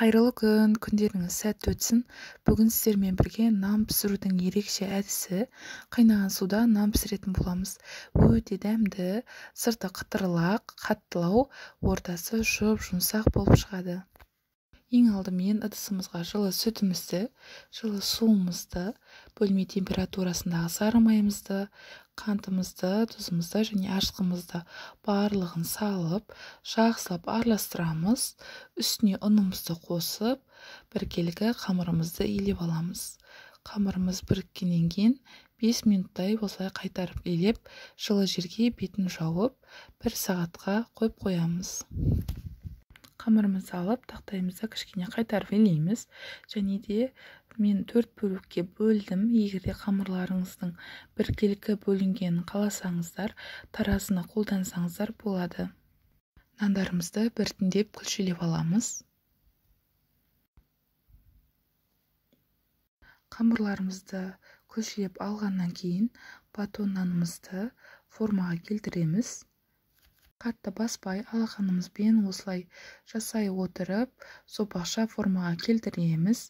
Қайырлы күн, күндеріңіз сәтті өтсін. Бүгін сіздермен бірге нан пісірудің ерекше әдісі қайнаған суда нан пісіретін боламыз. Өте дәмді, сырты қытырлақ, қаттылау, ортасы жұмсақ болып шығады. Ең алдымен ыдысымызға жылы сүтімізді, жылы суымызды, бөлме температурасындағы сары майымызды, қантымызды, тұзымызды және ашытқымызды барлығын салып, жақсылап араластырамыз. Үстіне ұнымызды қосып, біркелкі қамырымызды илеп аламыз. Қамырымыз біріккеннен кейін 5 минуттай осылай қайтарып илеп, жылы жерге бетін жауып, 1 сағатқа қойып қоямыз. Қамырымызды алып, тақтайымызды кішкене қайтарып илейміз. Және де мен 4 бөлікке бөлдім. Егерде қамырларыңыздың біркелкі бөлінгенін қаласаңыздар, таразыны қолдансаңыздар болады. Нандарымызды біртіндеп күлшелеп аламыз. Қамырларымызды күлшелеп алғаннан кейін батон нанымызды формаға келтіреміз. Қатты баспай, алақанымызбен осылай жасай отырып, сопақша формаға келтіреміз.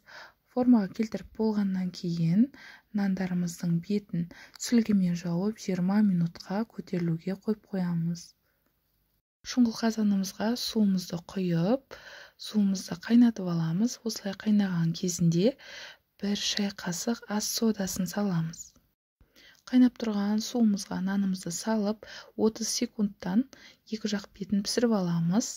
Формаға келтіріп болғаннан кейін нандарымыздың бетін сүлгімен жауып 20 минутқа көтерілуге қойып қоямыз. Шұңғыл қазанымызға суымызды құйып, суымызды қайнатып аламыз. Осылай қайнаған кезінде 1 шай қасық ас содасын саламыз. Қайнап тұрған суымызға нанымызды салып, 30 секундтан екі жақ бетін пісіріп аламыз.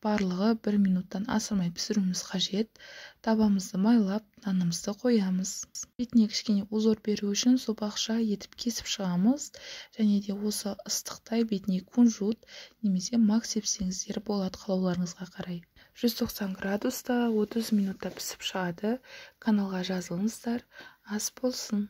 Барлығы 1 минуттан асырмай пісіруіміз қажет. Табамызды майлап, нанымызды қоямыз. Бетіне кішкене узор беру үшін сопақша етіп кесіп шығамыз. Және де осы ыстықтай бетіне кунжут немесе мак сепсеңіздер болады қалауларыңызға қарай. 190 градуста 30 минутта пісіп шығады. Каналға жазылыңыздар, ас болсын.